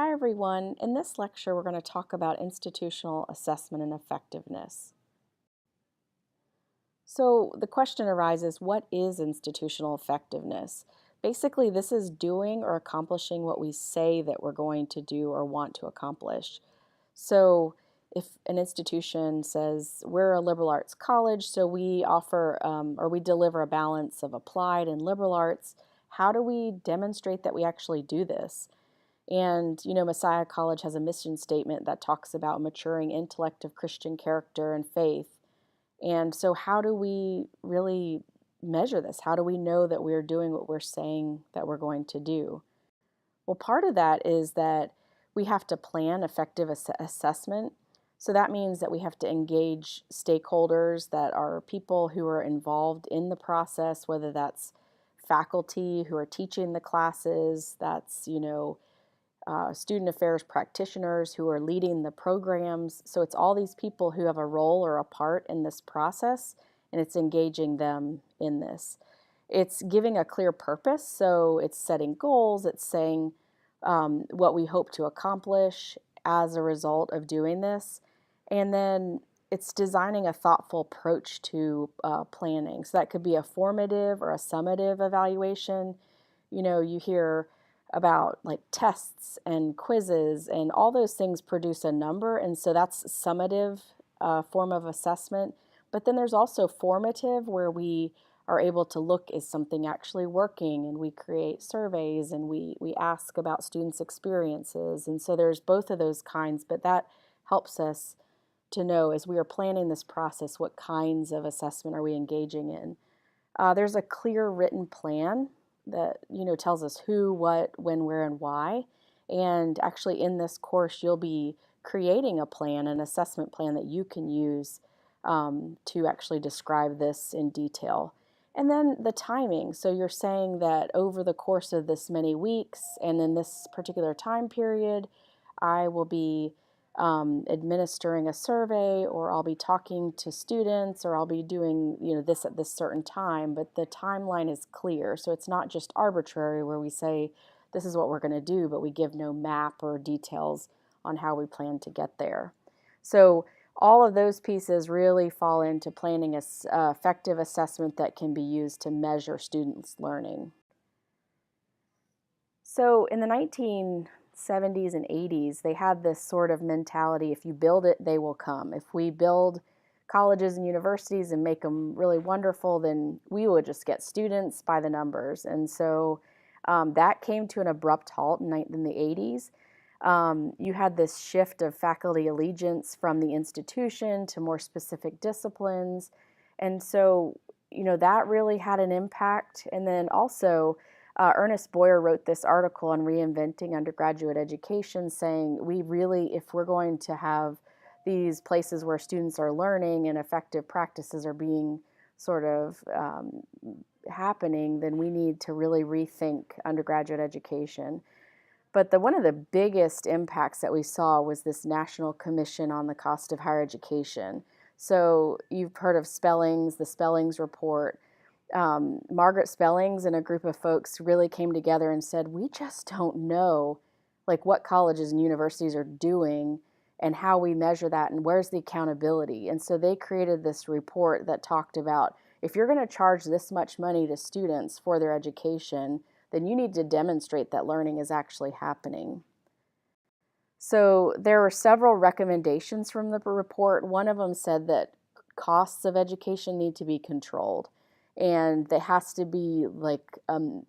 Hi everyone. In this lecture, we're going to talk about institutional assessment and effectiveness. So the question arises, what is institutional effectiveness? Basically, this is doing or accomplishing what we say that we're going to do or want to accomplish. So if an institution says we're a liberal arts college, so we offer or we deliver a balance of applied and liberal arts, how do we demonstrate that we actually do this? And, Messiah College has a mission statement that talks about maturing intellect of Christian character and faith. And so, how do we really measure this? How do we know that we're doing what we're saying that we're going to do? Well, part of that is that we have to plan effective assessment. So that means that we have to engage stakeholders that are people who are involved in the process, whether that's faculty who are teaching the classes, that's, student affairs practitioners who are leading the programs. So it's all these people who have a role or a part in this process, and it's engaging them in this. It's giving a clear purpose, so it's setting goals, it's saying what we hope to accomplish as a result of doing this, and then it's designing a thoughtful approach to planning. So that could be a formative or a summative evaluation. You hear about like tests and quizzes, and all those things produce a number, and so that's summative form of assessment. But then there's also formative, where we are able to look, is something actually working, and we create surveys and we ask about students' experiences. And so there's both of those kinds, but that helps us to know as we are planning this process, what kinds of assessment are we engaging in. There's a clear written plan that tells us who, what, when, where, and why. And actually in this course, you'll be creating a plan, an assessment plan that you can use to actually describe this in detail. And then the timing. So you're saying that over the course of this many weeks and in this particular time period, I will be administering a survey, or I'll be talking to students, or I'll be doing this at this certain time. But the timeline is clear, so it's not just arbitrary where we say this is what we're going to do, but we give no map or details on how we plan to get there. So all of those pieces really fall into planning an effective assessment that can be used to measure students' learning. So in the 1970s and 80s, they had this sort of mentality, if you build it, they will come. If we build colleges and universities and make them really wonderful, then we will just get students by the numbers. And so that came to an abrupt halt in the 80s. You had this shift of faculty allegiance from the institution to more specific disciplines. And so, that really had an impact. And then also, Ernest Boyer wrote this article on reinventing undergraduate education, saying we really, if we're going to have these places where students are learning and effective practices are being sort of happening, then we need to really rethink undergraduate education. But one of the biggest impacts that we saw was this National Commission on the Cost of Higher Education. So you've heard of Spellings, the Spellings report. Margaret Spellings and a group of folks really came together and said, we just don't know like what colleges and universities are doing and how we measure that and where's the accountability. And so they created this report that talked about, if you're going to charge this much money to students for their education, then you need to demonstrate that learning is actually happening. So there were several recommendations from the report. One of them said that costs of education need to be controlled, and there has to be like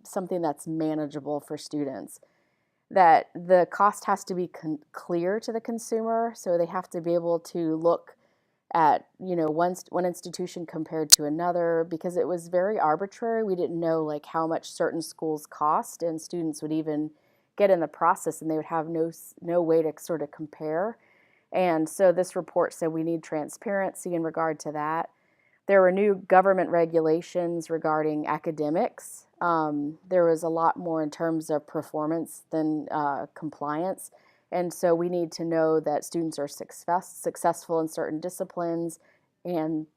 something that's manageable for students. That the cost has to be clear to the consumer, so they have to be able to look at one institution compared to another, because it was very arbitrary. We didn't know like how much certain schools cost, and students would even get in the process and they would have no way to sort of compare. And so this report said we need transparency in regard to that. There were new government regulations regarding academics. There was a lot more in terms of performance than compliance. And so we need to know that students are successful in certain disciplines, and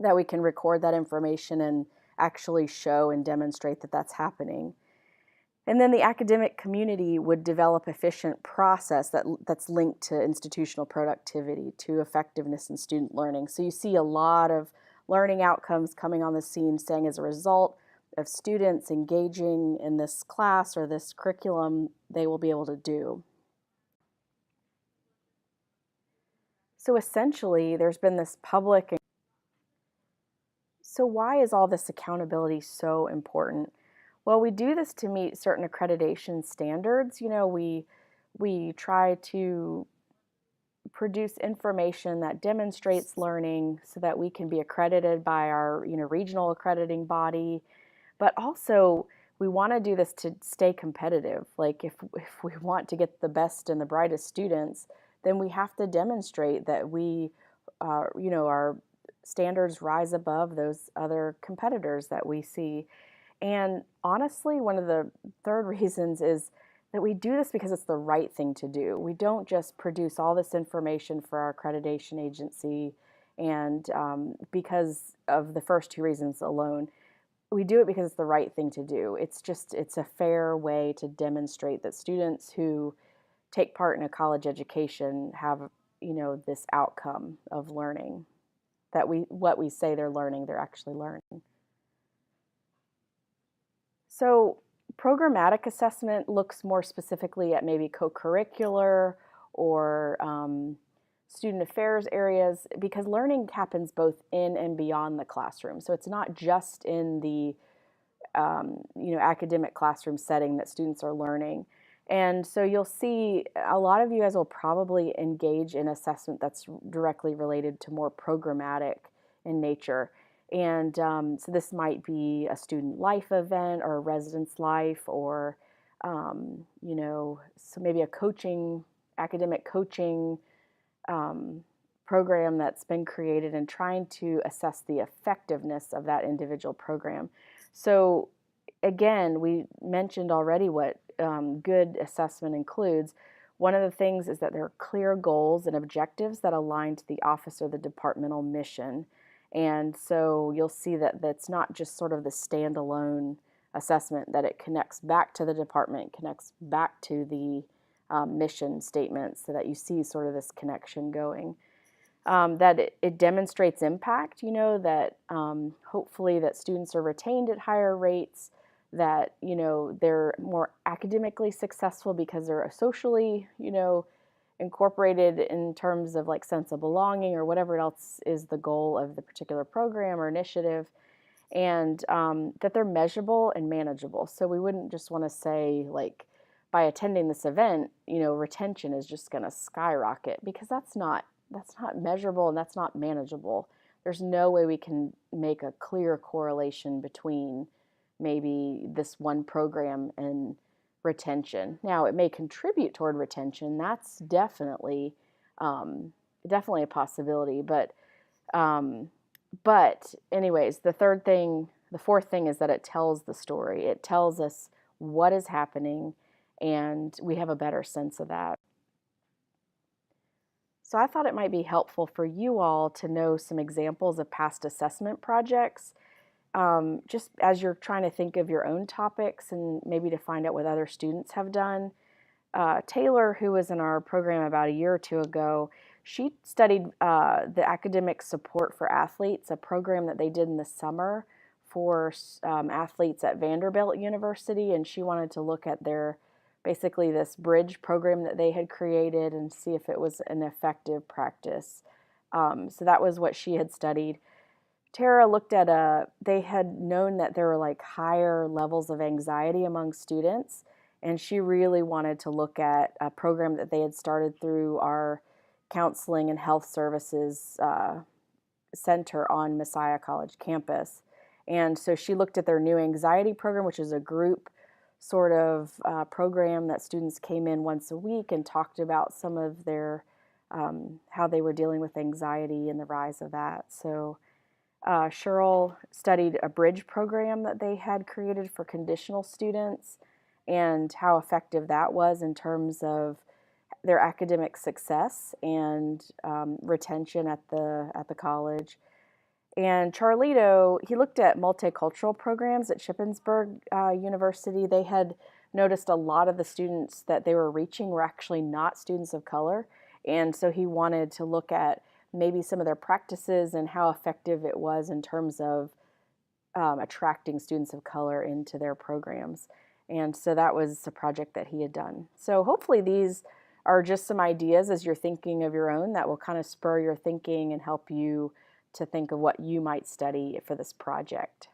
that we can record that information and actually show and demonstrate that that's happening. And then the academic community would develop efficient process that's linked to institutional productivity, to effectiveness in student learning. So you see a lot of learning outcomes coming on the scene saying as a result of students engaging in this class or this curriculum, they will be able to do. So essentially, there's been this public. So why is all this accountability so important? Well, we do this to meet certain accreditation standards. We try to produce information that demonstrates learning so that we can be accredited by our, regional accrediting body. But also, we want to do this to stay competitive. Like if we want to get the best and the brightest students, then we have to demonstrate that our standards rise above those other competitors that we see. And honestly, one of the third reasons is that we do this because it's the right thing to do. We don't just produce all this information for our accreditation agency and because of the first two reasons alone. We do it because it's the right thing to do. It's a fair way to demonstrate that students who take part in a college education have, this outcome of learning, that what we say they're learning, they're actually learning. So programmatic assessment looks more specifically at maybe co-curricular or student affairs areas, because learning happens both in and beyond the classroom. So it's not just in the academic classroom setting that students are learning. And so you'll see a lot of you guys will probably engage in assessment that's directly related to more programmatic in nature. And so this might be a student life event or a residence life or, so maybe a academic coaching program that's been created and trying to assess the effectiveness of that individual program. So again, we mentioned already what good assessment includes. One of the things is that there are clear goals and objectives that align to the office or the departmental mission. And so you'll see that that's not just sort of the standalone assessment, that it connects back to the department, connects back to the mission statements, so that you see sort of this connection going. That it demonstrates impact, that hopefully that students are retained at higher rates, that, they're more academically successful because they're socially, incorporated in terms of like sense of belonging or whatever else is the goal of the particular program or initiative, and that they're measurable and manageable. So we wouldn't just want to say like by attending this event, retention is just going to skyrocket, because that's not measurable and that's not manageable. There's no way we can make a clear correlation between maybe this one program and retention. Now, it may contribute toward retention. That's definitely a possibility. But anyways, the fourth thing is that it tells the story. It tells us what is happening, and we have a better sense of that. So I thought it might be helpful for you all to know some examples of past assessment projects, just as you're trying to think of your own topics and maybe to find out what other students have done. Taylor, who was in our program about a year or two ago, she studied the academic support for athletes, a program that they did in the summer for athletes at Vanderbilt University, and she wanted to look at basically this bridge program that they had created and see if it was an effective practice. So that was what she had studied. Tara looked at they had known that there were like higher levels of anxiety among students, and she really wanted to look at a program that they had started through our counseling and health services center on Messiah College campus. And so she looked at their new anxiety program, which is a group sort of program that students came in once a week and talked about some of their how they were dealing with anxiety and the rise of that. So Cheryl studied a bridge program that they had created for conditional students and how effective that was in terms of their academic success and retention at the college. And Charlito, he looked at multicultural programs at Shippensburg University. They had noticed a lot of the students that they were reaching were actually not students of color. And so he wanted to look at maybe some of their practices and how effective it was in terms of attracting students of color into their programs. And so that was a project that he had done. So hopefully these are just some ideas as you're thinking of your own that will kind of spur your thinking and help you to think of what you might study for this project.